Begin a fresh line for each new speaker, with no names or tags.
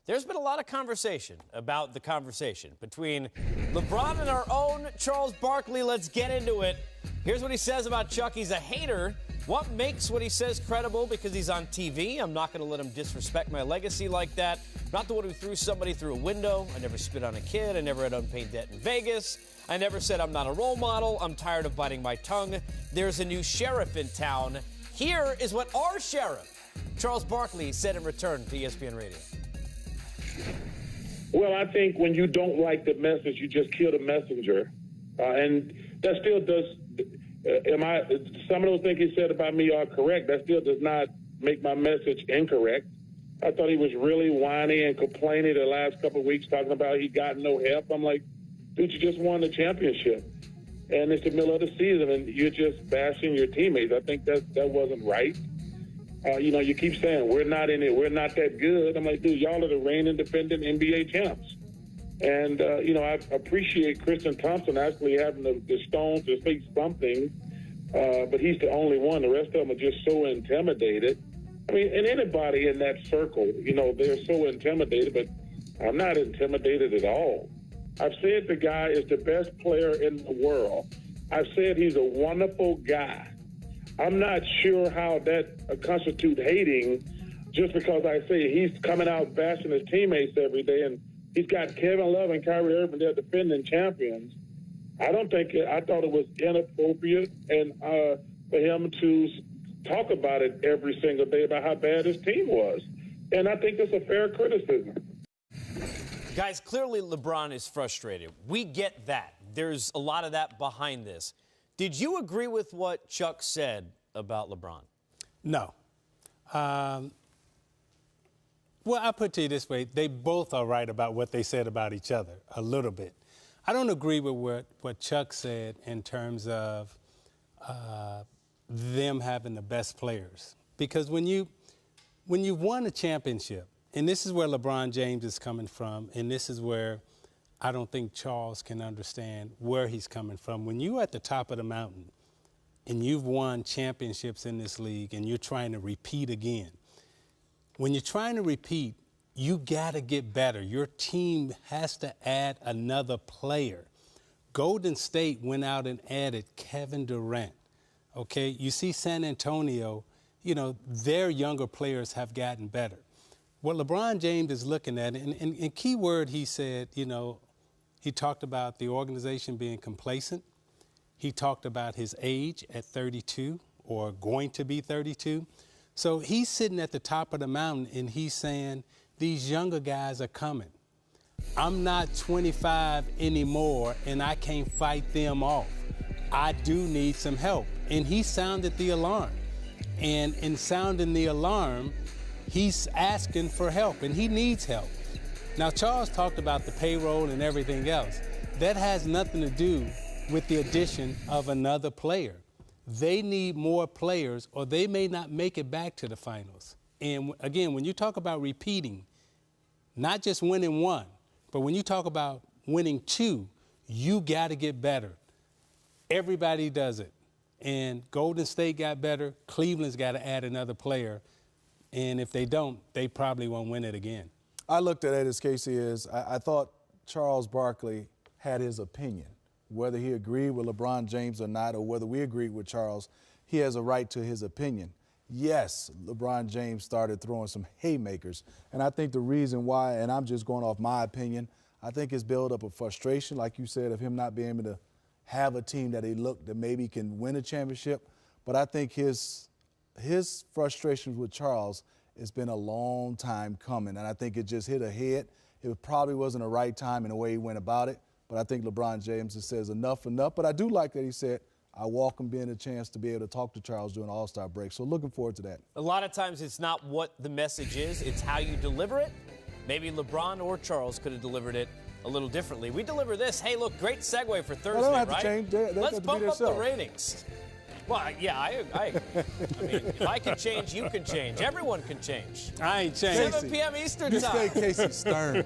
There's been a lot of conversation about the conversation between LeBron and our own Charles Barkley. Let's get into it. Here's what he says about Chuck. He's a hater. What makes what he says credible? Because he's on TV. I'm not going to let him disrespect my legacy like that. I'm not the one who threw somebody through a window. I never spit on a kid. I never had unpaid debt in Vegas. I never said I'm not a role model. I'm tired of biting my tongue. There's a new sheriff in town. Here is what our sheriff, Charles Barkley, said in return to ESPN Radio.
Well, I think when you don't like the message, you just kill the messenger. And that still does, some of those things he said about me are correct. That still does not make my message incorrect. I thought he was really whiny and complaining the last couple of weeks, talking about he got no help. I'm like, dude, you just won the championship. And it's the middle of the season, and you're just bashing your teammates. I think that wasn't right. You keep saying, we're not in it, we're not that good. I'm like, dude, y'all are the reigning defending NBA champs. And, I appreciate Christian Thompson actually having the stones to say something, but he's the only one. The rest of them are just so intimidated. I mean, and anybody in that circle, they're so intimidated, but I'm not intimidated at all. I've said the guy is the best player in the world. I've said he's a wonderful guy. I'm not sure how that constitutes hating just because I say he's coming out bashing his teammates every day and he's got Kevin Love and Kyrie Irving, they're defending champions. I thought it was inappropriate and for him to talk about it every single day about how bad his team was. And I think that's a fair criticism.
Guys, clearly LeBron is frustrated. We get that. There's a lot of that behind this. Did you agree with what Chuck said about LeBron?
No. Well, I'll put it to you this way. They both are right about what they said about each other, a little bit. I don't agree with what Chuck said in terms of them having the best players. Because when you won a championship, and this is where LeBron James is coming from, and this is where I don't think Charles can understand where he's coming from. When you're at the top of the mountain and you've won championships in this league and you're trying to repeat again, when you're trying to repeat, you got to get better. Your team has to add another player. Golden State went out and added Kevin Durant. Okay, you see San Antonio, their younger players have gotten better. What LeBron James is looking at, and key word he said, he talked about the organization being complacent. He talked about his age at 32 or going to be 32. So he's sitting at the top of the mountain and he's saying, these younger guys are coming. I'm not 25 anymore and I can't fight them off. I do need some help. And he sounded the alarm. And in sounding the alarm, he's asking for help, and he needs help. Now, Charles talked about the payroll and everything else. That has nothing to do with the addition of another player. They need more players, or they may not make it back to the finals. And again, when you talk about repeating, not just winning one, but when you talk about winning two, you got to get better. Everybody does it. And Golden State got better. Cleveland's got to add another player. And if they don't, they probably won't win it again.
I looked at it as Casey is. I thought Charles Barkley had his opinion. Whether he agreed with LeBron James or not, or whether we agreed with Charles, he has a right to his opinion. Yes, LeBron James started throwing some haymakers. And I think the reason why, and I'm just going off my opinion, I think it's built up of frustration, like you said, of him not being able to have a team that that maybe can win a championship. But I think his frustrations with Charles, it's been a long time coming, and I think it just hit a head. It probably wasn't the right time in the way he went about it, but I think LeBron James just says enough. But I do like that he said, I welcome being a chance to be able to talk to Charles during the All-Star break, so looking forward to that.
A lot of times it's not what the message is, it's how you deliver it. Maybe LeBron or Charles could have delivered it a little differently. We deliver this. Hey, look, great segue for Thursday,
well,
right?
Change.
Let's bump up the ratings. Well, yeah, I agree. I mean, if I can change, you can change. Everyone can change.
I ain't changing.
7 p.m. Eastern time.
You stay Casey Stern.